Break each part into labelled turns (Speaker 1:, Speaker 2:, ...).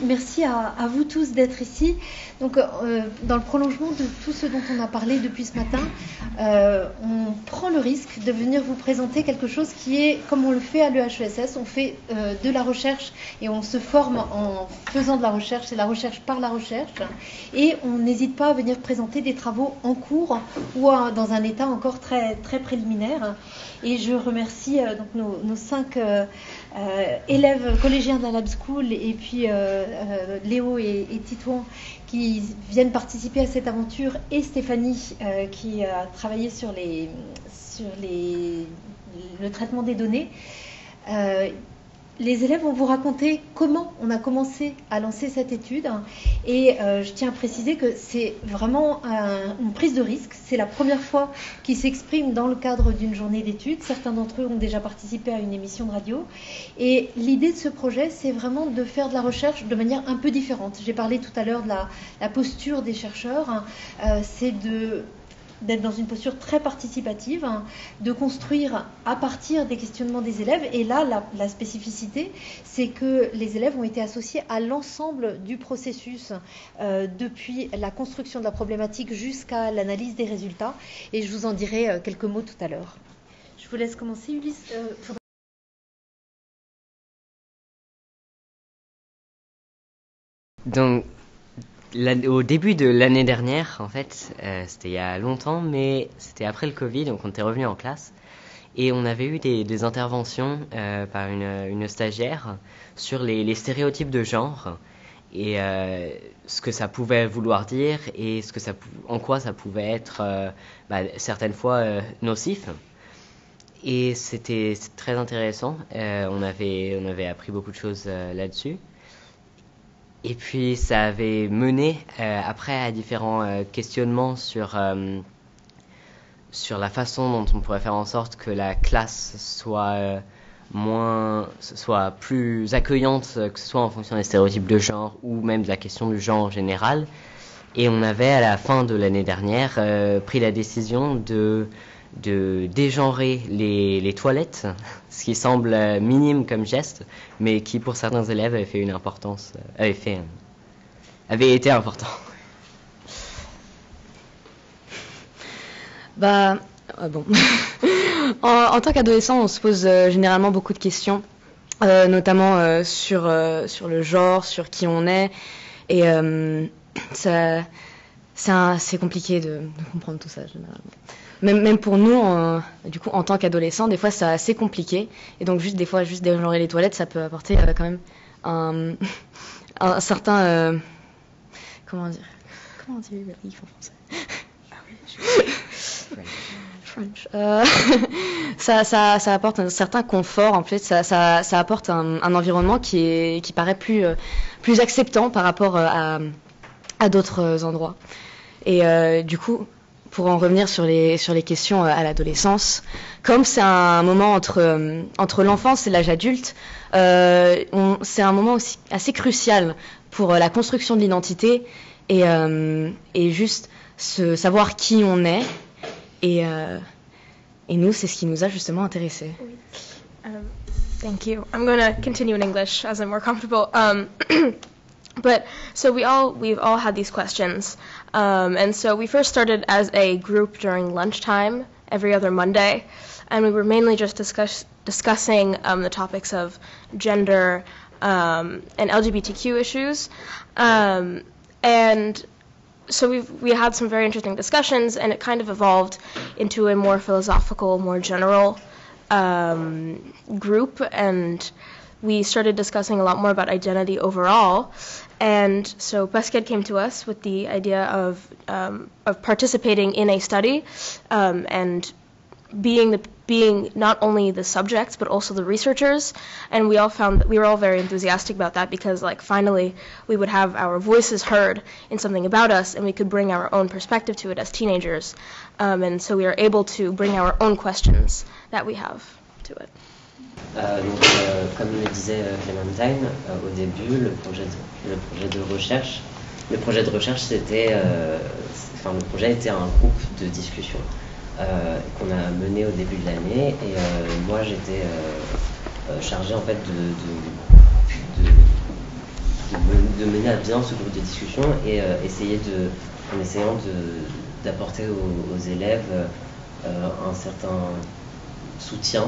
Speaker 1: Merci à vous tous d'être ici. Donc, dans le prolongement de tout ce dont on a parlé depuis ce matin, on prend le risque de venir vous présenter quelque chose qui est, comme on le fait à l'EHESS, on fait de la recherche et on se forme en faisant de la recherche, c'est la recherche par la recherche, et on n'hésite pas à venir présenter des travaux en cours ou dans un état encore très, très préliminaire. Et je remercie donc nos 5 élèves collégiens de la Lab School et puis Léo et Titouan qui viennent participer à cette aventure, et Stéphanie qui a travaillé sur le traitement des données. Les élèves vont vous raconter comment on a commencé à lancer cette étude, et je tiens à préciser que c'est vraiment une prise de risque. C'est la première fois qu'ils s'expriment dans le cadre d'une journée d'études. Certains d'entre eux ont déjà participé à une émission de radio, et l'idée de ce projet, c'est vraiment de faire de la recherche de manière un peu différente. J'ai parlé tout à l'heure de la posture des chercheurs, c'est d'être dans une posture très participative, de construire à partir des questionnements des élèves. Et là, la spécificité, c'est que les élèves ont été associés à l'ensemble du processus, depuis la construction de la problématique jusqu'à l'analyse des résultats. Et je vous en dirai quelques mots tout à l'heure. Je vous laisse commencer, Ulysse.
Speaker 2: Donc, au début de l'année dernière, en fait, c'était il y a longtemps, mais c'était après le Covid, donc on était revenu en classe, et on avait eu des interventions par une stagiaire sur les stéréotypes de genre, et ce que ça pouvait vouloir dire, et en quoi ça pouvait être certaines fois nocif. Et c'était très intéressant, on avait appris beaucoup de choses là-dessus. Et puis ça avait mené après à différents questionnements sur la façon dont on pourrait faire en sorte que la classe soit plus accueillante, que ce soit en fonction des stéréotypes de genre ou même de la question du genre en général. Et on avait à la fin de l'année dernière pris la décision de dégenrer les toilettes, ce qui semble minime comme geste, mais qui pour certains élèves avait fait une importance, avait été important.
Speaker 3: Bon. en tant qu'adolescent, on se pose généralement beaucoup de questions, notamment sur le genre, sur qui on est, et c'est compliqué de comprendre tout ça généralement. Même pour nous, du coup, en tant qu'adolescents, des fois, c'est assez compliqué. Et donc, juste dégenrer les toilettes, ça peut apporter quand même un certain... comment dire relief en français? French. Ça apporte un certain confort. En fait, ça apporte un environnement qui paraît plus acceptant par rapport à d'autres endroits. Et du coup, pour en revenir sur les questions à l'adolescence, comme c'est un moment entre l'enfance et l'âge adulte, c'est un moment aussi assez crucial pour la construction de l'identité et juste savoir qui on est. Et nous, c'est ce qui nous a justement intéressés.
Speaker 4: Thank you. I'm going to continue in English as I'm more comfortable. But so we've all had these questions, and so we first started as a group during lunchtime every other Monday, and we were mainly just discussing the topics of gender and LGBTQ issues, and so we had some very interesting discussions, and it kind of evolved into a more philosophical, more general group, and we started discussing a lot more about identity overall. And so Pesquet came to us with the idea of participating in a study and being not only the subjects but also the researchers. And we all found that we were all very enthusiastic about that because, like, finally we would have our voices heard in something about us, and we could bring our own perspective to it as teenagers. And so we are able to bring our own questions that we have to it.
Speaker 2: Comme le disait Clémentine, au début, le projet de recherche, c'était, le projet était un groupe de discussion qu'on a mené au début de l'année, et moi j'étais chargé en fait de mener à bien ce groupe de discussion et en essayant d'apporter aux élèves un certain soutien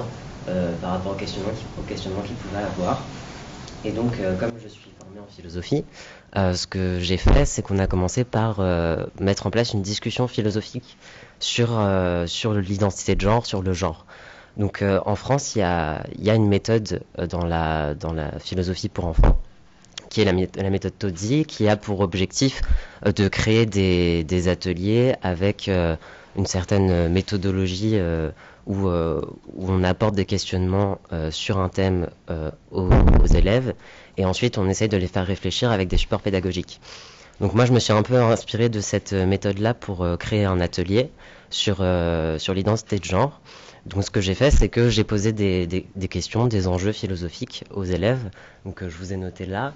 Speaker 2: par rapport au questionnement qu'ils pouvaient avoir. Et donc, comme je suis formé en philosophie, ce que j'ai fait, c'est qu'on a commencé par mettre en place une discussion philosophique sur l'identité de genre, sur le genre. Donc en France, il y a une méthode dans la philosophie pour enfants, qui est la méthode Tozzi, qui a pour objectif de créer des ateliers avec une certaine méthodologie où on apporte des questionnements sur un thème aux élèves, et ensuite on essaye de les faire réfléchir avec des supports pédagogiques. Donc moi je me suis un peu inspiré de cette méthode-là pour créer un atelier sur l'identité de genre. Donc ce que j'ai fait, c'est que j'ai posé des questions, des enjeux philosophiques aux élèves, donc je vous ai noté là,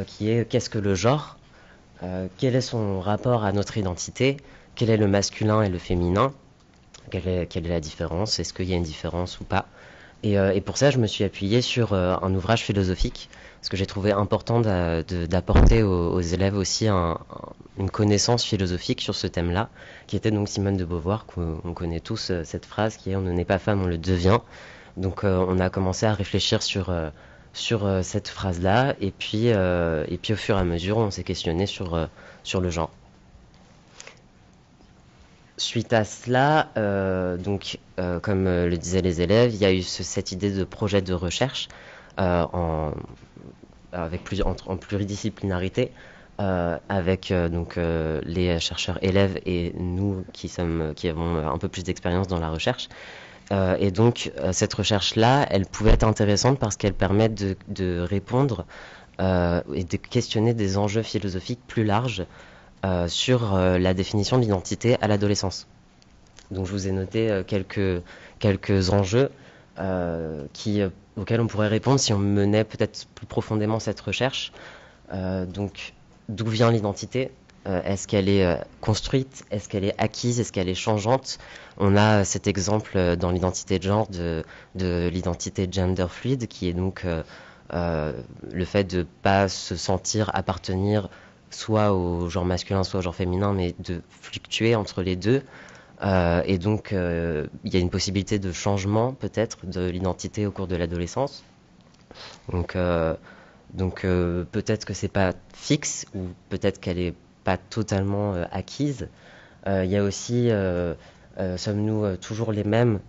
Speaker 2: qui est qu'est-ce que le genre, quel est son rapport à notre identité, quel est le masculin et le féminin, quelle est la différence, est-ce qu'il y a une différence ou pas. Et pour ça, je me suis appuyé sur un ouvrage philosophique, parce que j'ai trouvé important d'apporter aux élèves aussi une connaissance philosophique sur ce thème-là, qui était donc Simone de Beauvoir, qu'on connaît tous cette phrase qui est « on ne naît pas femme, on le devient ». Donc on a commencé à réfléchir sur cette phrase-là, et puis au fur et à mesure, on s'est questionné sur le genre. Suite à cela, comme le disaient les élèves, il y a eu cette idée de projet de recherche en pluridisciplinarité, avec les chercheurs élèves et nous qui avons un peu plus d'expérience dans la recherche. Et donc cette recherche-là, elle pouvait être intéressante parce qu'elle permet de répondre et de questionner des enjeux philosophiques plus larges sur la définition de l'identité à l'adolescence. Donc je vous ai noté quelques enjeux auxquels on pourrait répondre si on menait peut-être plus profondément cette recherche. Donc d'où vient l'identité ? Est-ce qu'elle est construite ? Est-ce qu'elle est acquise ? Est-ce qu'elle est changeante ? On a cet exemple dans l'identité de genre de l'identité gender fluide, qui est donc le fait de ne pas se sentir appartenir soit au genre masculin, soit au genre féminin, mais de fluctuer entre les deux. Et donc, il y a une possibilité de changement, peut-être, de l'identité au cours de l'adolescence. Donc peut-être que c'est pas fixe, ou peut-être qu'elle est pas totalement acquise. Il y a aussi, sommes-nous toujours les mêmes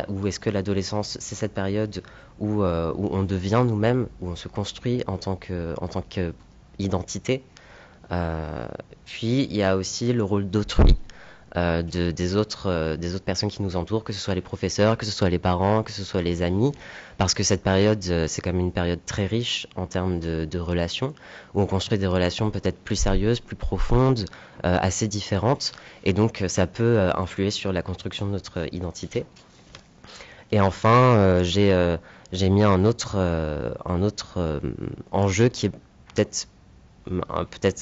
Speaker 2: ou est-ce que l'adolescence, c'est cette période où on devient nous-mêmes, où on se construit en tant qu'identité. Puis il y a aussi le rôle d'autrui, des autres personnes qui nous entourent, que ce soit les professeurs, que ce soit les parents, que ce soit les amis, parce que cette période, c'est quand même une période très riche en termes de relations, où on construit des relations peut-être plus sérieuses, plus profondes, assez différentes, et donc ça peut influer sur la construction de notre identité. Et enfin, j'ai mis un autre enjeu qui est peut-être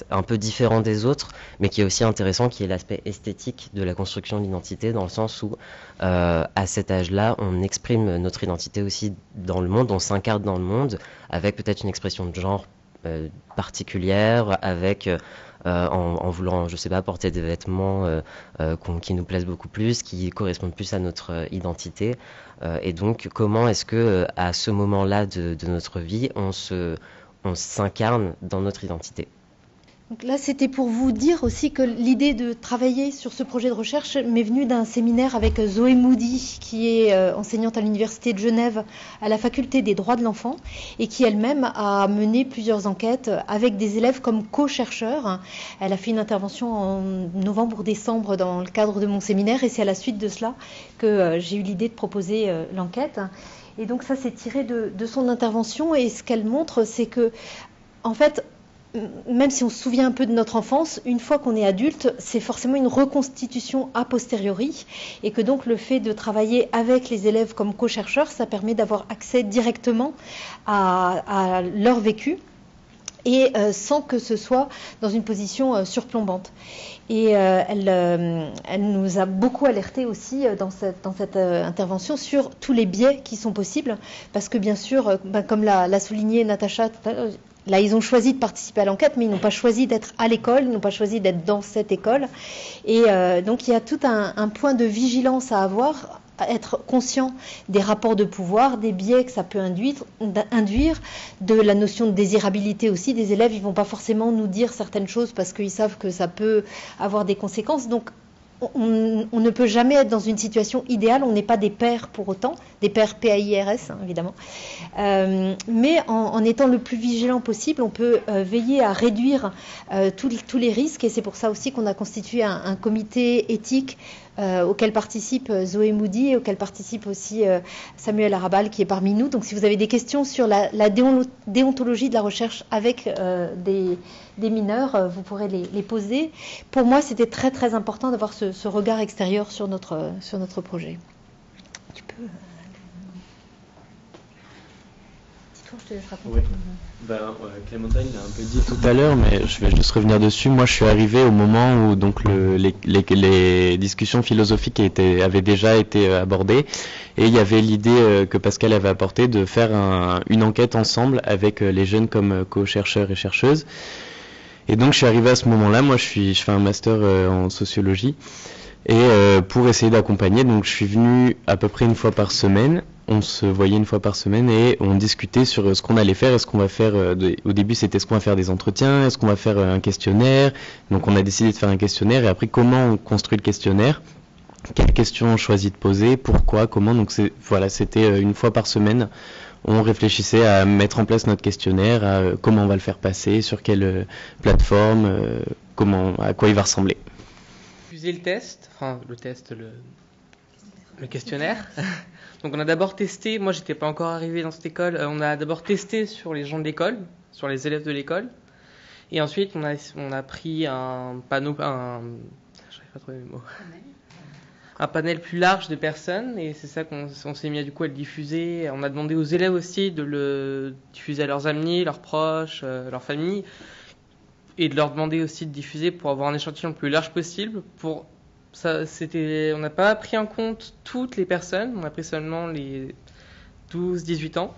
Speaker 2: un peu différent des autres, mais qui est aussi intéressant, qui est l'aspect esthétique de la construction de l'identité, dans le sens où à cet âge-là, on exprime notre identité aussi dans le monde, on s'incarne dans le monde, avec peut-être une expression de genre particulière, avec en voulant, je sais pas, porter des vêtements qui nous plaisent beaucoup plus, qui correspondent plus à notre identité. Et donc, comment est-ce que à ce moment-là de notre vie, on s'incarne dans notre identité.
Speaker 1: Donc là, c'était pour vous dire aussi que l'idée de travailler sur ce projet de recherche m'est venue d'un séminaire avec Zoé Moody, qui est enseignante à l'Université de Genève à la faculté des droits de l'enfant et qui elle-même a mené plusieurs enquêtes avec des élèves comme co-chercheurs. Elle a fait une intervention en novembre ou décembre dans le cadre de mon séminaire et c'est à la suite de cela que j'ai eu l'idée de proposer l'enquête. Et donc ça, c'est tiré de son intervention et ce qu'elle montre, c'est que, en fait, même si on se souvient un peu de notre enfance, une fois qu'on est adulte, c'est forcément une reconstitution a posteriori et que donc le fait de travailler avec les élèves comme co-chercheurs, ça permet d'avoir accès directement à leur vécu et sans que ce soit dans une position surplombante. Et elle nous a beaucoup alerté aussi dans cette intervention sur tous les biais qui sont possibles, parce que bien sûr, comme l'a souligné Natacha tout à l'heure, là, ils ont choisi de participer à l'enquête, mais ils n'ont pas choisi d'être à l'école, ils n'ont pas choisi d'être dans cette école. Et donc, il y a tout un point de vigilance à avoir, à être conscient des rapports de pouvoir, des biais que ça peut induire, de la notion de désirabilité aussi. Des élèves, ils ne vont pas forcément nous dire certaines choses parce qu'ils savent que ça peut avoir des conséquences. Donc, on ne peut jamais être dans une situation idéale, on n'est pas des pairs pour autant, des pairs PAIRS évidemment, mais en étant le plus vigilant possible, on peut veiller à réduire tous les risques, et c'est pour ça aussi qu'on a constitué un comité éthique auquel participe Zoé Moody et auquel participe aussi Samuel Arabal qui est parmi nous. Donc si vous avez des questions sur la déontologie de la recherche avec des mineurs, vous pourrez les poser. Pour moi, c'était très très important d'avoir ce regard extérieur sur notre projet. Tu peux... Dis-toi, je te laisse raconter.
Speaker 5: Oui. Clémentine l'a un peu dit tout à l'heure, mais je vais juste revenir dessus. Moi, je suis arrivé au moment où donc les discussions philosophiques avaient déjà été abordées, et il y avait l'idée que Pascal avait apportée de faire une enquête ensemble avec les jeunes comme co-chercheurs et chercheuses. Et donc, je suis arrivé à ce moment-là. Moi, je fais un master en sociologie, et pour essayer d'accompagner, donc je suis venu à peu près une fois par semaine. On se voyait une fois par semaine et on discutait sur ce qu'on allait faire. Est-ce qu'on va faire, au début c'était est-ce qu'on va faire des entretiens, est-ce qu'on va faire un questionnaire. Donc on a décidé de faire un questionnaire, et après comment on construit le questionnaire, quelles questions on choisit de poser, pourquoi, comment. Donc c'était une fois par semaine. On réfléchissait à mettre en place notre questionnaire, à comment on va le faire passer, sur quelle plateforme, à quoi il va ressembler.
Speaker 6: Le questionnaire. Donc on a d'abord testé, moi j'étais pas encore arrivé dans cette école, on a d'abord testé sur les gens de l'école, sur les élèves de l'école, et ensuite on a pris un panneau, j'arrive pas à trouver le mot, un panel plus large de personnes, et c'est ça qu'on s'est mis du coup à le diffuser. On a demandé aux élèves aussi de le diffuser à leurs amis, leurs proches, leurs familles, et de leur demander aussi de diffuser pour avoir un échantillon le plus large possible. On n'a pas pris en compte toutes les personnes, on a pris seulement les 12-18 ans.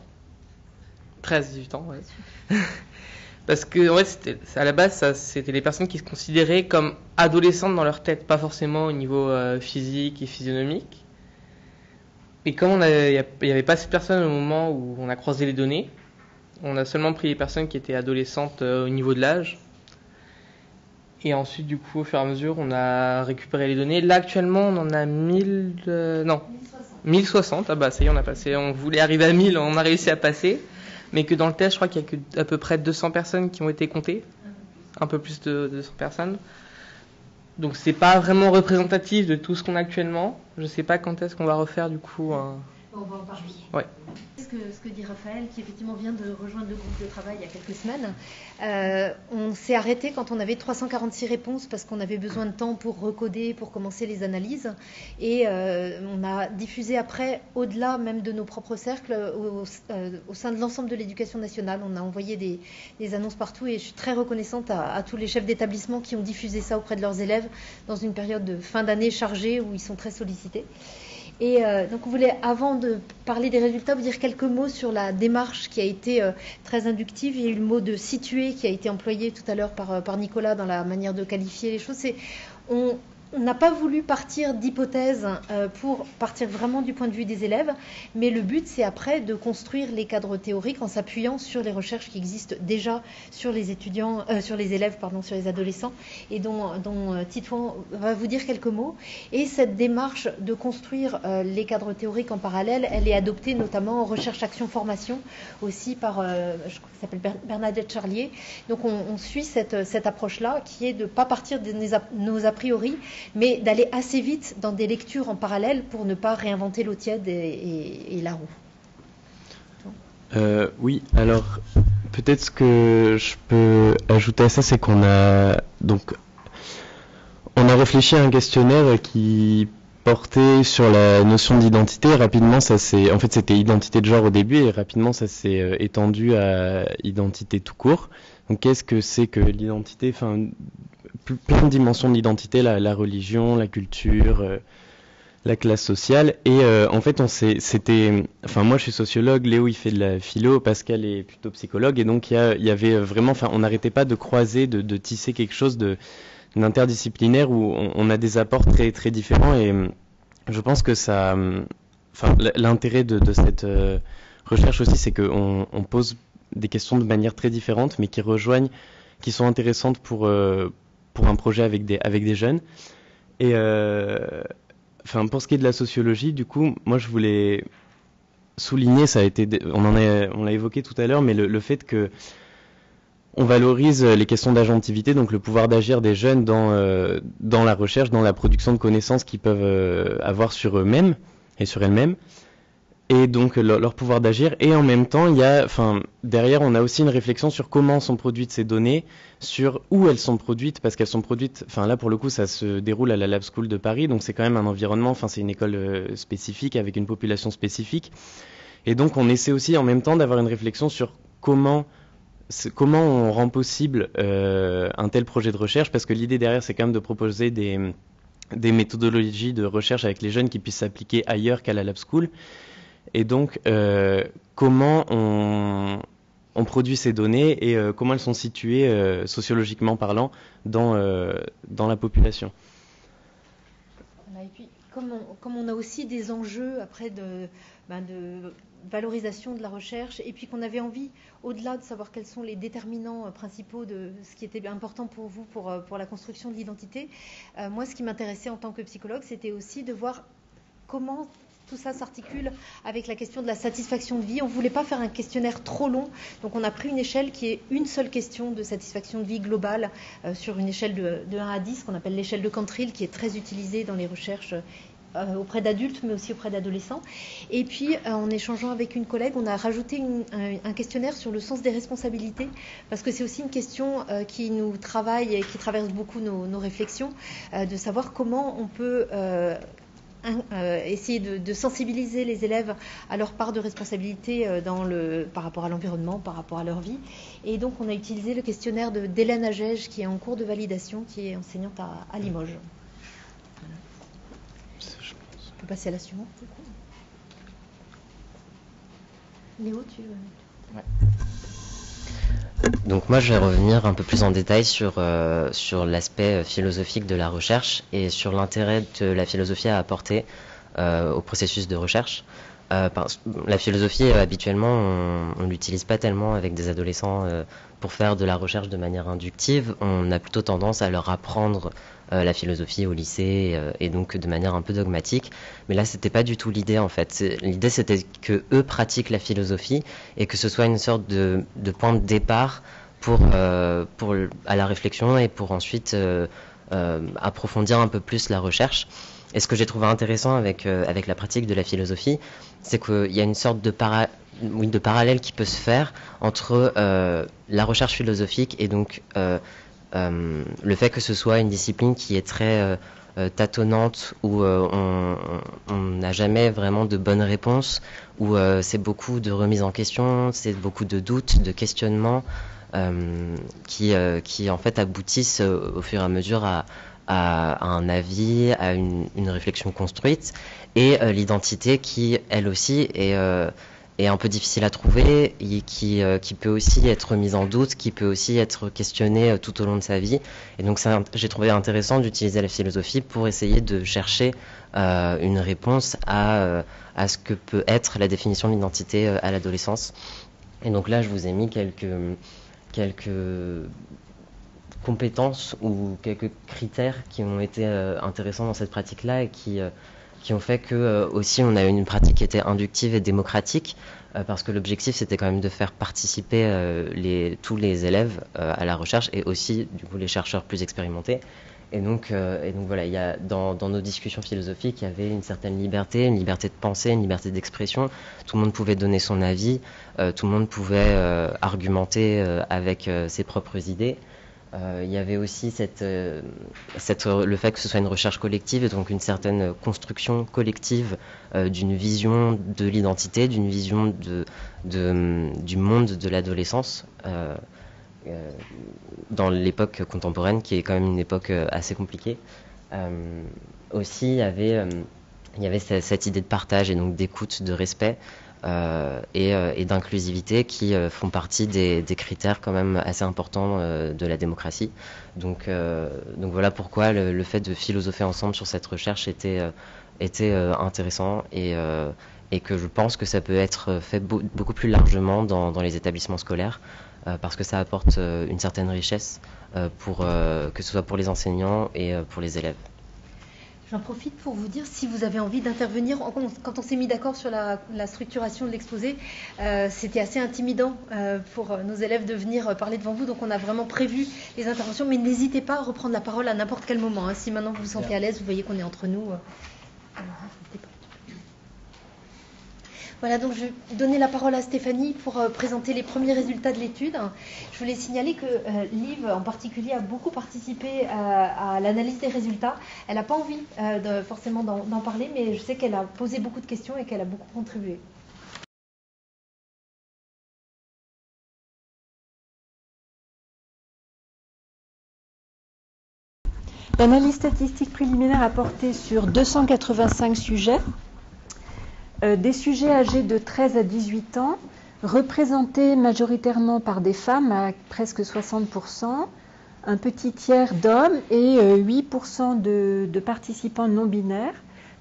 Speaker 6: 13-18 ans, ouais. Parce que en fait, à la base, c'était les personnes qui se considéraient comme adolescentes dans leur tête, pas forcément au niveau physique et physionomique. Et comme il n'y avait pas ces personnes au moment où on a croisé les données, on a seulement pris les personnes qui étaient adolescentes au niveau de l'âge. Et ensuite, du coup, au fur et à mesure, on a récupéré les données. Là, actuellement, on en a 1060. Ah bah, ça y est, on a passé. On voulait arriver à 1000, on a réussi à passer. Mais que dans le test, je crois qu'il y a que à peu près 200 personnes qui ont été comptées. Un peu plus de 200 personnes. Donc, c'est pas vraiment représentatif de tout ce qu'on a actuellement. Je sais pas quand est-ce qu'on va refaire, du coup.
Speaker 1: On va en parler.
Speaker 6: Ouais.
Speaker 1: Ce que dit Raphaël, qui effectivement vient de rejoindre le groupe de travail il y a quelques semaines, on s'est arrêté quand on avait 346 réponses parce qu'on avait besoin de temps pour recoder, pour commencer les analyses, et on a diffusé après, au-delà même de nos propres cercles, au sein de l'ensemble de l'éducation nationale. On a envoyé des annonces partout, et je suis très reconnaissante à tous les chefs d'établissement qui ont diffusé ça auprès de leurs élèves dans une période de fin d'année chargée où ils sont très sollicités. Et donc on voulait, avant de parler des résultats, vous dire quelques mots sur la démarche qui a été très inductive. Il y a eu le mot de situer qui a été employé tout à l'heure par Nicolas dans la manière de qualifier les choses. On n'a pas voulu partir d'hypothèses pour partir vraiment du point de vue des élèves, mais le but c'est après de construire les cadres théoriques en s'appuyant sur les recherches qui existent déjà sur les étudiants, sur les élèves, sur les adolescents, et dont Titouan va vous dire quelques mots. Et cette démarche de construire les cadres théoriques en parallèle, elle est adoptée notamment en recherche action formation aussi par, je crois que ça s'appelle Bernadette Charlier. Donc on suit cette approche-là qui est de ne pas partir de nos a priori, mais d'aller assez vite dans des lectures en parallèle pour ne pas réinventer l'eau tiède et la roue.
Speaker 5: Oui, alors peut-être ce que je peux ajouter à ça, c'est qu'on a réfléchi à un questionnaire qui portait sur la notion d'identité. Rapidement, c'était identité de genre au début, et rapidement ça s'est étendu à identité tout court. Donc qu'est-ce que c'est que l'identité ? Plein de dimensions de l'identité, la religion, la culture, la classe sociale. Et en fait, moi je suis sociologue, Léo il fait de la philo, Pascal est plutôt psychologue, et donc il y avait vraiment, on n'arrêtait pas de croiser, de tisser quelque chose d'interdisciplinaire où on a des apports très très différents. Et je pense que ça, l'intérêt de cette recherche aussi, c'est qu'on pose des questions de manière très différente, mais qui sont intéressantes pour un projet avec des jeunes. Et pour ce qui est de la sociologie, du coup, moi je voulais souligner, on l'a évoqué tout à l'heure, mais le fait que on valorise les questions d'agentivité, donc le pouvoir d'agir des jeunes dans la recherche, dans la production de connaissances qu'ils peuvent avoir sur eux-mêmes et sur elles-mêmes, et donc leur pouvoir d'agir. Et en même temps, derrière, on a aussi une réflexion sur comment sont produites ces données, sur où elles sont produites, parce qu'elles sont produites, là pour le coup, ça se déroule à la Lab School de Paris, donc c'est quand même un environnement, c'est une école spécifique avec une population spécifique. Et donc on essaie aussi en même temps d'avoir une réflexion sur comment on rend possible un tel projet de recherche, parce que l'idée derrière, c'est quand même de proposer des méthodologies de recherche avec les jeunes qui puissent s'appliquer ailleurs qu'à la Lab School. Et donc, comment on produit ces données et comment elles sont situées, sociologiquement parlant, dans la population.
Speaker 1: Et puis, comme on a aussi des enjeux après de valorisation de la recherche, et puis qu'on avait envie, au-delà de savoir quels sont les déterminants principaux de ce qui était important pour vous pour la construction de l'identité, moi, ce qui m'intéressait en tant que psychologue, c'était aussi de voir comment tout ça s'articule avec la question de la satisfaction de vie. On ne voulait pas faire un questionnaire trop long, donc on a pris une échelle qui est une seule question de satisfaction de vie globale sur une échelle de 1 à 10, qu'on appelle l'échelle de Cantril, qui est très utilisée dans les recherches auprès d'adultes, mais aussi auprès d'adolescents. Et puis, en échangeant avec une collègue, on a rajouté un questionnaire sur le sens des responsabilités, parce que c'est aussi une question qui nous travaille et qui traverse beaucoup nos réflexions, de savoir comment on peut essayer de sensibiliser les élèves à leur part de responsabilité par rapport à l'environnement, par rapport à leur vie. Et donc, on a utilisé le questionnaire d'Hélène Agege, qui est en cours de validation, qui est enseignante à Limoges. Voilà. On peut passer à la suivante. Léo, tu veux...
Speaker 2: Ouais. Donc moi je vais revenir un peu plus en détail sur l'aspect philosophique de la recherche et sur l'intérêt de la philosophie à apporter au processus de recherche. La philosophie, habituellement, on l'utilise pas tellement avec des adolescents pour faire de la recherche de manière inductive. On a plutôt tendance à leur apprendre la philosophie au lycée et donc de manière un peu dogmatique. Mais là, c'était pas du tout l'idée en fait. L'idée, c'était que eux pratiquent la philosophie et que ce soit une sorte de point de départ à la réflexion et pour ensuite approfondir un peu plus la recherche. Et ce que j'ai trouvé intéressant avec la pratique de la philosophie, c'est qu'il y a une sorte de parallèle qui peut se faire entre la recherche philosophique et donc le fait que ce soit une discipline qui est très tâtonnante, où on n'a jamais vraiment de bonnes réponses, où c'est beaucoup de remises en question, c'est beaucoup de doutes, de questionnements qui en fait aboutissent au fur et à mesure à un avis, à une réflexion construite, et l'identité qui, elle aussi, est un peu difficile à trouver, et qui peut aussi être mise en doute, qui peut aussi être questionnée tout au long de sa vie. Et donc j'ai trouvé intéressant d'utiliser la philosophie pour essayer de chercher une réponse à ce que peut être la définition de l'identité à l'adolescence. Et donc là, je vous ai mis quelques compétences ou quelques critères qui ont été intéressants dans cette pratique-là et qui ont fait que aussi on a une pratique qui était inductive et démocratique, parce que l'objectif c'était quand même de faire participer tous les élèves à la recherche et aussi du coup les chercheurs plus expérimentés. Et donc voilà, il y a dans nos discussions philosophiques, il y avait une certaine liberté, une liberté de pensée, une liberté d'expression. Tout le monde pouvait donner son avis, tout le monde pouvait argumenter avec ses propres idées. Il y avait aussi le fait que ce soit une recherche collective et donc une certaine construction collective d'une vision de l'identité, d'une vision du monde de l'adolescence dans l'époque contemporaine, qui est quand même une époque assez compliquée. Aussi, il y avait il y avait cette idée de partage et donc d'écoute, de respect et d'inclusivité qui font partie des critères quand même assez importants de la démocratie. Donc voilà pourquoi le fait de philosopher ensemble sur cette recherche était intéressant et que je pense que ça peut être fait beaucoup plus largement dans les établissements scolaires parce que ça apporte une certaine richesse que ce soit pour les enseignants et pour les élèves.
Speaker 1: J'en profite pour vous dire, si vous avez envie d'intervenir, quand on s'est mis d'accord sur la structuration de l'exposé, c'était assez intimidant pour nos élèves de venir parler devant vous, donc on a vraiment prévu les interventions, mais n'hésitez pas à reprendre la parole à n'importe quel moment. Si maintenant vous vous sentez à l'aise, vous voyez qu'on est entre nous. N'hésitez pas. Voilà, donc je vais donner la parole à Stéphanie pour présenter les premiers résultats de l'étude. Je voulais signaler que Liv, en particulier, a beaucoup participé à l'analyse des résultats. Elle n'a pas envie forcément d'en parler, mais je sais qu'elle a posé beaucoup de questions et qu'elle a beaucoup contribué.
Speaker 7: L'analyse statistique préliminaire a porté sur 285 sujets. Des sujets âgés de 13 à 18 ans, représentés majoritairement par des femmes à presque 60%, un petit tiers d'hommes et 8% de participants non binaires.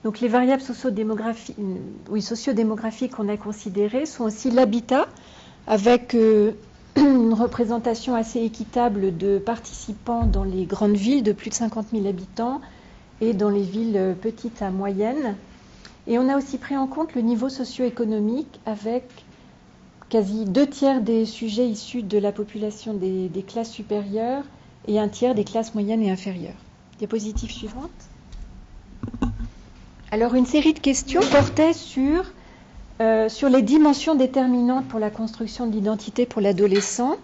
Speaker 7: Donc les variables sociodémographiques qu'on a considérées sont aussi l'habitat, avec une représentation assez équitable de participants dans les grandes villes de plus de 50 000 habitants et dans les villes petites à moyennes. Et on a aussi pris en compte le niveau socio-économique avec quasi 2/3 des sujets issus de la population des classes supérieures et 1/3 des classes moyennes et inférieures. Diapositive suivante. Alors une série de questions portait sur les dimensions déterminantes pour la construction de l'identité pour l'adolescent.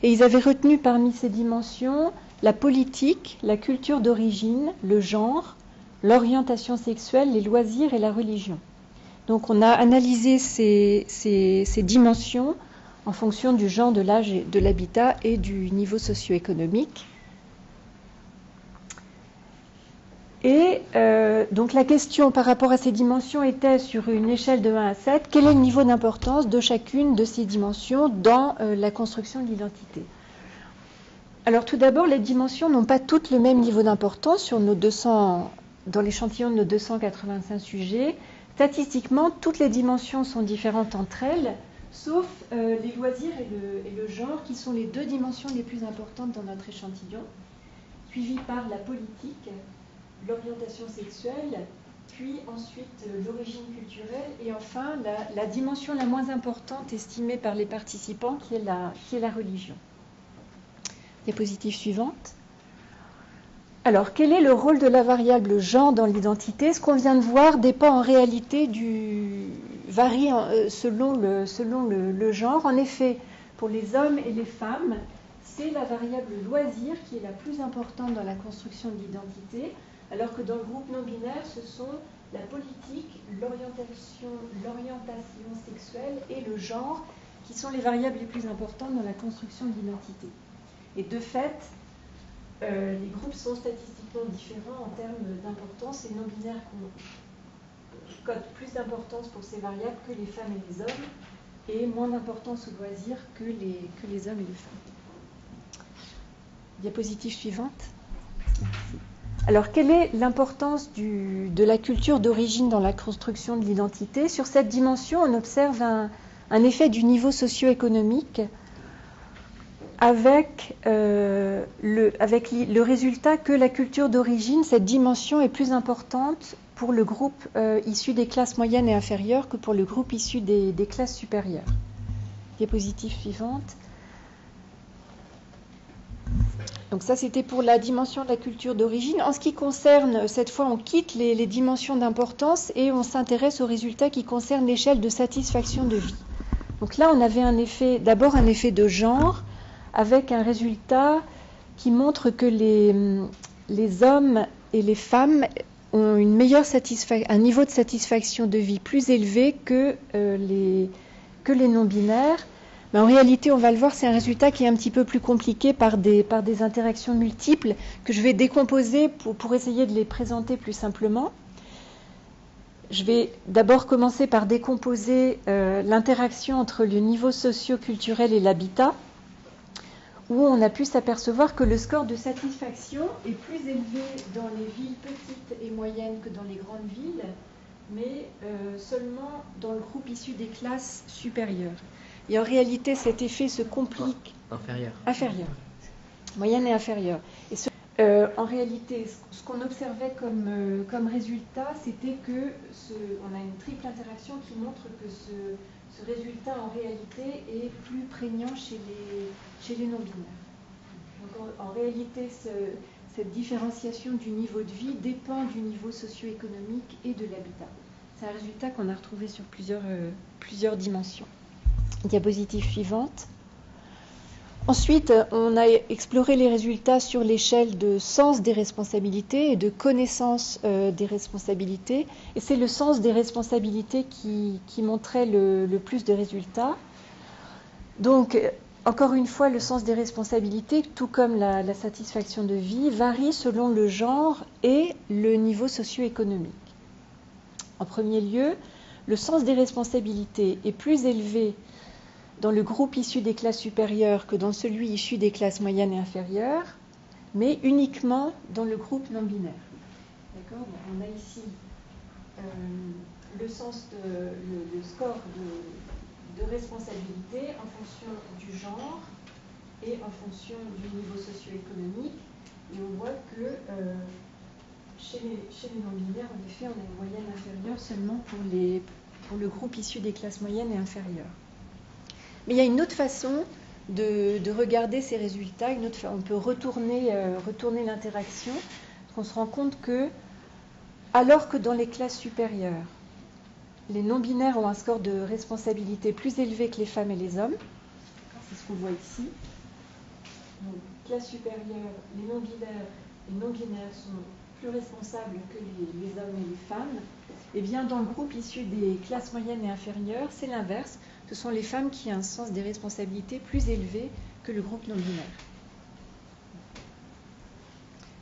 Speaker 7: Et ils avaient retenu parmi ces dimensions la politique, la culture d'origine, le genre, l'orientation sexuelle, les loisirs et la religion. Donc on a analysé ces dimensions en fonction du genre, de l'âge, de l'habitat et du niveau socio-économique. Et donc la question par rapport à ces dimensions était sur une échelle de 1 à 7, quel est le niveau d'importance de chacune de ces dimensions dans la construction de l'identité? Alors tout d'abord, les dimensions n'ont pas toutes le même niveau d'importance dans l'échantillon de nos 285 sujets. Statistiquement, toutes les dimensions sont différentes entre elles, sauf les loisirs et le genre, qui sont les 2 dimensions les plus importantes dans notre échantillon, suivies par la politique, l'orientation sexuelle, puis ensuite l'origine culturelle, et enfin la dimension la moins importante estimée par les participants, qui est la religion. Diapositive suivante. Alors, quel est le rôle de la variable genre dans l'identité? Ce qu'on vient de voir dépend en réalité varie selon le genre. En effet, pour les hommes et les femmes, c'est la variable loisir qui est la plus importante dans la construction de l'identité, alors que dans le groupe non binaire, ce sont la politique, l'orientation sexuelle et le genre qui sont les variables les plus importantes dans la construction de l'identité. Et de fait, les groupes sont statistiquement différents en termes d'importance et non-binaires codent plus d'importance pour ces variables que les femmes et les hommes et moins d'importance aux loisirs que les hommes et les femmes. Diapositive suivante. Alors, quelle est l'importance de la culture d'origine dans la construction de l'identité? Sur cette dimension, on observe un effet du niveau socio-économique avec le résultat que la culture d'origine, cette dimension est plus importante pour le groupe issu des classes moyennes et inférieures que pour le groupe issu des classes supérieures. Diapositive suivante. Donc ça, c'était pour la dimension de la culture d'origine. En ce qui concerne, cette fois, on quitte les dimensions d'importance et on s'intéresse aux résultats qui concernent l'échelle de satisfaction de vie. Donc là, on avait d'abord un effet de genre, avec un résultat qui montre que les hommes et les femmes ont un niveau de satisfaction de vie plus élevé que les non-binaires. Mais en réalité, on va le voir, c'est un résultat qui est un petit peu plus compliqué par des interactions multiples que je vais décomposer pour essayer de les présenter plus simplement. je vais d'abord commencer par décomposer l'interaction entre le niveau socio-culturel et l'habitat, où on a pu s'apercevoir que le score de satisfaction est plus élevé dans les villes petites et moyennes que dans les grandes villes, mais seulement dans le groupe issu des classes supérieures. Et en réalité, cet effet se complique. Inférieur. Moyenne et inférieure. Et en réalité, ce qu'on observait comme résultat, c'était que on a une triple interaction qui montre que ce résultat, en réalité, est plus prégnant chez les non-binaires. Donc, en réalité, cette différenciation du niveau de vie dépend du niveau socio-économique et de l'habitat. C'est un résultat qu'on a retrouvé sur plusieurs dimensions. Diapositive suivante. Ensuite, on a exploré les résultats sur l'échelle de sens des responsabilités et de connaissance des responsabilités. Et c'est le sens des responsabilités qui montrait le plus de résultats. Donc, encore une fois, le sens des responsabilités, tout comme la satisfaction de vie, varie selon le genre et le niveau socio-économique. En premier lieu, le sens des responsabilités est plus élevé dans le groupe issu des classes supérieures que dans celui issu des classes moyennes et inférieures, mais uniquement dans le groupe non binaire. D'accord ? On a ici le score de responsabilité en fonction du genre et en fonction du niveau socio-économique. Et on voit que chez les non-binaires, en effet, on a une moyenne inférieure seulement pour le groupe issu des classes moyennes et inférieures. Mais il y a une autre façon de regarder ces résultats. On peut retourner l'interaction. On se rend compte que, alors que dans les classes supérieures, les non-binaires ont un score de responsabilité plus élevé que les femmes et les hommes, c'est ce qu'on voit ici. Donc, classe supérieure, les non-binaires sont plus responsables que les hommes et les femmes. Et bien, dans le groupe issu des classes moyennes et inférieures, c'est l'inverse. Ce sont les femmes qui ont un sens des responsabilités plus élevé que le groupe non binaire.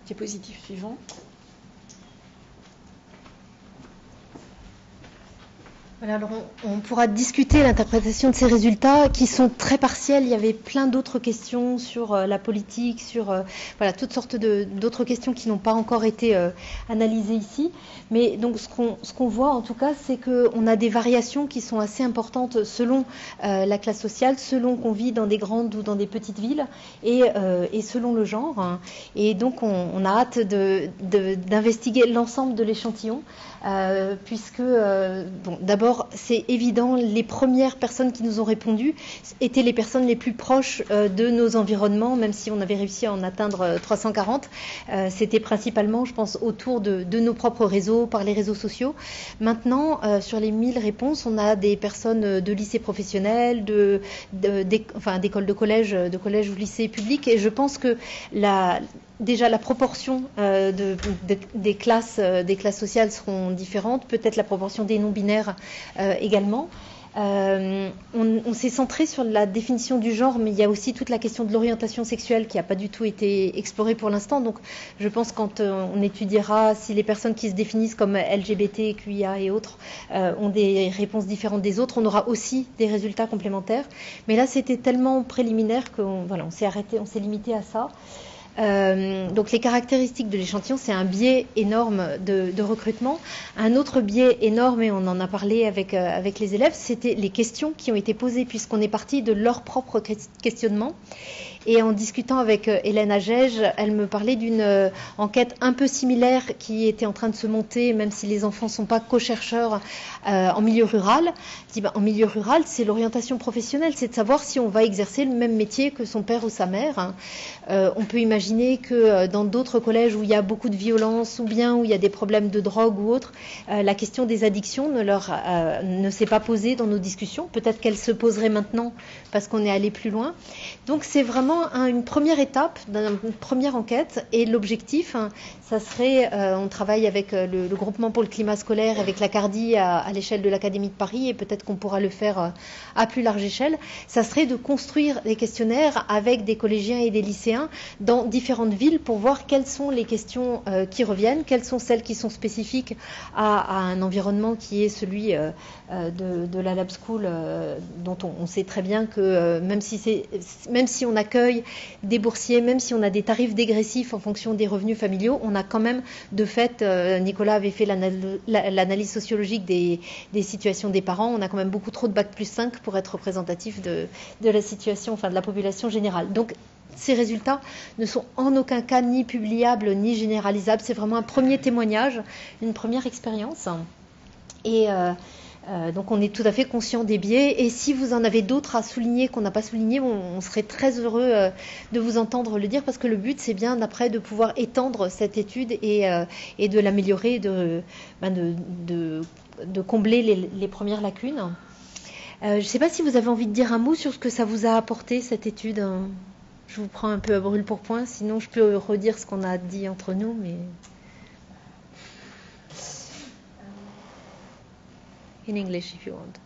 Speaker 7: Diapositive suivante.
Speaker 1: Voilà, alors on pourra discuter l'interprétation de ces résultats qui sont très partiels. Il y avait plein d'autres questions sur la politique, sur toutes sortes d'autres questions qui n'ont pas encore été analysées ici. Mais donc ce qu'on voit en tout cas, c'est qu'on a des variations qui sont assez importantes selon la classe sociale, selon qu'on vit dans des grandes ou dans des petites villes et selon le genre. Hein. Et donc on a hâte d'investiguer l'ensemble de l'échantillon puisque d'abord c'est évident, les premières personnes qui nous ont répondu étaient les personnes les plus proches de nos environnements, même si on avait réussi à en atteindre 340. C'était principalement, je pense, autour de nos propres réseaux, par les réseaux sociaux. Maintenant, sur les 1000 réponses, on a des personnes de lycées professionnels, d'écoles de collège ou lycées publics, et je pense que déjà, la proportion des classes sociales seront différentes, peut-être la proportion des non-binaires également. On s'est centré sur la définition du genre, mais il y a aussi toute la question de l'orientation sexuelle qui n'a pas du tout été explorée pour l'instant. Donc, je pense quand on étudiera si les personnes qui se définissent comme LGBT, QIA et autres ont des réponses différentes des autres, on aura aussi des résultats complémentaires. Mais là, c'était tellement préliminaire qu'on s'est arrêté, on s'est limité à ça. Donc les caractéristiques de l'échantillon, c'est un biais énorme de recrutement. Un autre biais énorme, et on en a parlé avec les élèves, c'était les questions qui ont été posées, puisqu'on est parti de leur propre questionnement. Et en discutant avec Hélène Agege, elle me parlait d'une enquête un peu similaire qui était en train de se monter, même si les enfants ne sont pas co-chercheurs en milieu rural. Elle dit, en milieu rural, c'est l'orientation professionnelle, c'est de savoir si on va exercer le même métier que son père ou sa mère. Hein. On peut imaginer que dans d'autres collèges où il y a beaucoup de violence ou bien où il y a des problèmes de drogue ou autre, la question des addictions ne s'est pas posée dans nos discussions. Peut-être qu'elle se poserait maintenant parce qu'on est allé plus loin. Donc c'est vraiment une première étape, une première enquête, et l'objectif, ça serait, on travaille avec le groupement pour le climat scolaire, avec la CARDI à l'échelle de l'Académie de Paris, et peut-être qu'on pourra le faire à plus large échelle, ça serait de construire des questionnaires avec des collégiens et des lycéens dans différentes villes pour voir quelles sont les questions qui reviennent, quelles sont celles qui sont spécifiques à un environnement qui est celui de la Lab School, dont on sait très bien que même si on accueille des boursiers, même si on a des tarifs dégressifs en fonction des revenus familiaux, on a quand même de fait, Nicolas avait fait l'analyse sociologique des situations des parents, on a quand même beaucoup trop de bac+5 pour être représentatif de la situation, enfin de la population générale. Donc ces résultats ne sont en aucun cas ni publiables ni généralisables, c'est vraiment un premier témoignage, une première expérience. Et donc on est tout à fait conscient des biais, et si vous en avez d'autres à souligner qu'on n'a pas souligné, on serait très heureux de vous entendre le dire, parce que le but c'est bien d'après de pouvoir étendre cette étude et de l'améliorer, de combler les premières lacunes. Je ne sais pas si vous avez envie de dire un mot sur ce que ça vous a apporté cette étude. Je vous prends un peu à brûle-pourpoint, sinon je peux redire ce qu'on a dit entre nous, mais... In English, if you want.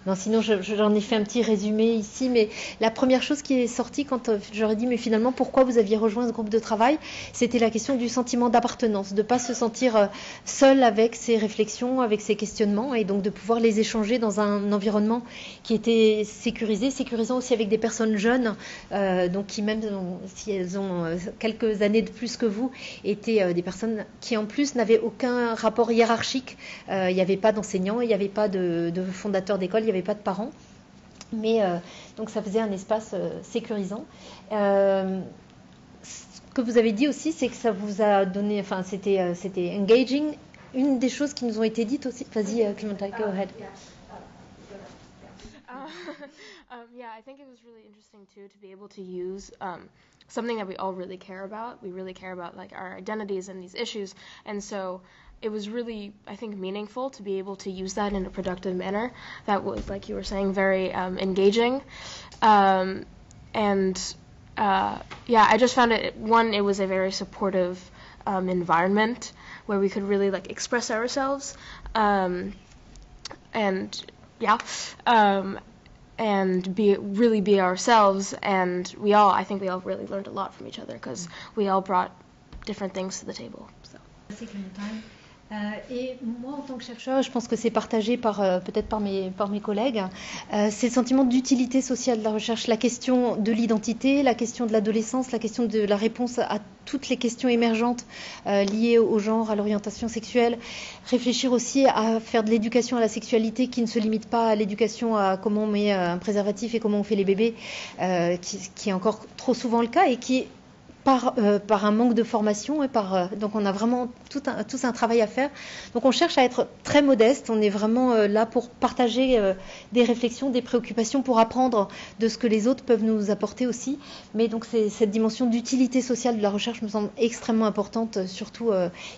Speaker 1: Non, sinon j'en ai fait un petit résumé ici, mais la première chose qui est sortie quand j'aurais dit mais finalement pourquoi vous aviez rejoint ce groupe de travail, c'était la question du sentiment d'appartenance, de ne pas se sentir seul avec ses réflexions, avec ses questionnements, et donc de pouvoir les échanger dans un environnement qui était sécurisant aussi avec des personnes jeunes, donc qui même si elles ont quelques années de plus que vous, étaient des personnes qui en plus n'avaient aucun rapport hiérarchique, il n'y avait pas d'enseignants, il n'y avait pas de fondateurs d'école, il n'y avait pas de parents, mais donc ça faisait un espace sécurisant. Ce que vous avez dit aussi, c'est que ça vous a donné, enfin c'était engaging. Une des choses qui nous ont été dites aussi, vas-y Clémentine, go ahead.
Speaker 4: Yeah, I think it was really interesting too to be able to use something that we all really care about. We really care about like our identities and these issues, and so it was really, I think, meaningful to be able to use that in a productive manner. That was, like you were saying, very engaging, and yeah, I just found it was a very supportive environment where we could really like express ourselves, and yeah. And be ourselves, and I think we all really learned a lot from each other because we all brought different things to the table. So.
Speaker 1: Et moi, en tant que chercheur, je pense que c'est partagé peut-être par mes collègues, c'est le sentiment d'utilité sociale de la recherche, la question de l'identité, la question de l'adolescence, la question de la réponse à toutes les questions émergentes liées au genre, à l'orientation sexuelle, réfléchir aussi à faire de l'éducation à la sexualité qui ne se limite pas à l'éducation à comment on met un préservatif et comment on fait les bébés, qui est encore trop souvent le cas et qui par un manque de formation, et donc on a vraiment tout un travail à faire. Donc on cherche à être très modeste, on est vraiment là pour partager des réflexions, des préoccupations, pour apprendre de ce que les autres peuvent nous apporter aussi. Mais donc cette dimension d'utilité sociale de la recherche me semble extrêmement importante, surtout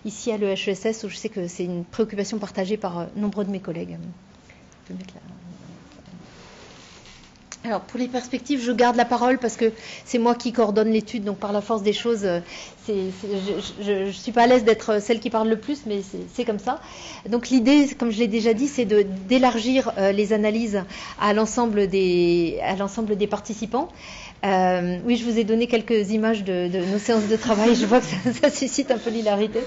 Speaker 1: ici à l'EHESS, où je sais que c'est une préoccupation partagée par nombreux de mes collègues. Je peux mettre là. Alors pour les perspectives, je garde la parole parce que c'est moi qui coordonne l'étude, donc par la force des choses, je suis pas à l'aise d'être celle qui parle le plus, mais c'est comme ça. Donc l'idée, comme je l'ai déjà dit, c'est d'élargir les analyses à l'ensemble des participants. Oui, je vous ai donné quelques images de nos séances de travail, je vois que ça suscite un peu l'hilarité.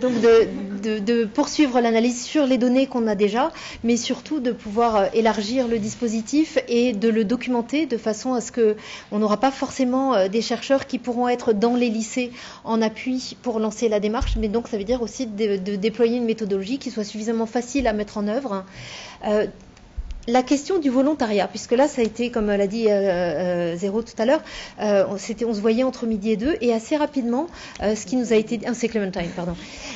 Speaker 1: Donc de poursuivre l'analyse sur les données qu'on a déjà, mais surtout de pouvoir élargir le dispositif et de le documenter de façon à ce qu'on n'aura pas forcément des chercheurs qui pourront être dans les lycées en appui pour lancer la démarche, mais donc ça veut dire aussi de déployer une méthodologie qui soit suffisamment facile à mettre en œuvre. La question du volontariat, puisque là ça a été, comme l'a dit Zéro tout à l'heure, on se voyait entre midi et 2, et assez rapidement, ce qui nous a été, c'est Clémentine, pardon,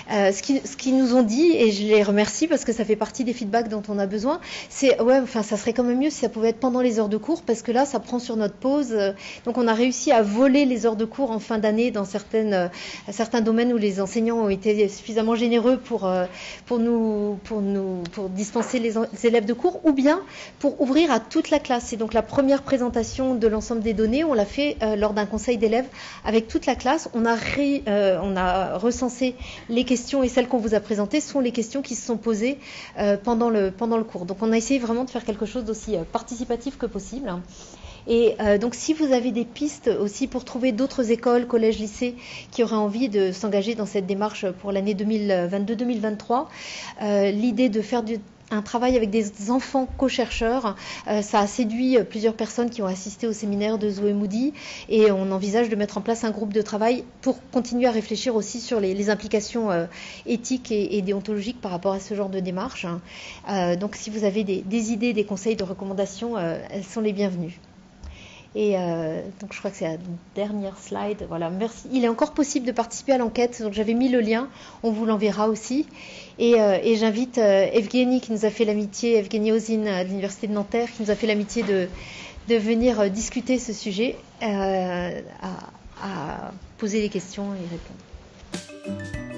Speaker 1: ce qu'ils nous ont dit, et je les remercie parce que ça fait partie des feedbacks dont on a besoin, c'est ça serait quand même mieux si ça pouvait être pendant les heures de cours, parce que là ça prend sur notre pause. Donc on a réussi à voler les heures de cours en fin d'année dans certains domaines où les enseignants ont été suffisamment généreux pour dispenser les élèves de cours, ou bien pour ouvrir à toute la classe. Et donc la première présentation de l'ensemble des données, on l'a fait lors d'un conseil d'élèves avec toute la classe. On a recensé les questions, et celles qu'on vous a présentées sont les questions qui se sont posées pendant le cours. Donc on a essayé vraiment de faire quelque chose d'aussi participatif que possible. Et donc si vous avez des pistes aussi pour trouver d'autres écoles, collèges, lycées qui auraient envie de s'engager dans cette démarche pour l'année 2022-2023, l'idée de faire un travail avec des enfants co-chercheurs, ça a séduit plusieurs personnes qui ont assisté au séminaire de Zoé Moody, et on envisage de mettre en place un groupe de travail pour continuer à réfléchir aussi sur les implications éthiques et déontologiques par rapport à ce genre de démarche. Donc si vous avez des idées, des conseils, de recommandations, elles sont les bienvenues. Et donc je crois que c'est la dernière slide. Voilà, merci. Il est encore possible de participer à l'enquête, donc j'avais mis le lien, on vous l'enverra aussi. Et j'invite Evgeny qui nous a fait l'amitié, Evgeny Ozin de l'Université de Nanterre, qui nous a fait l'amitié de venir discuter ce sujet, à poser les questions et répondre.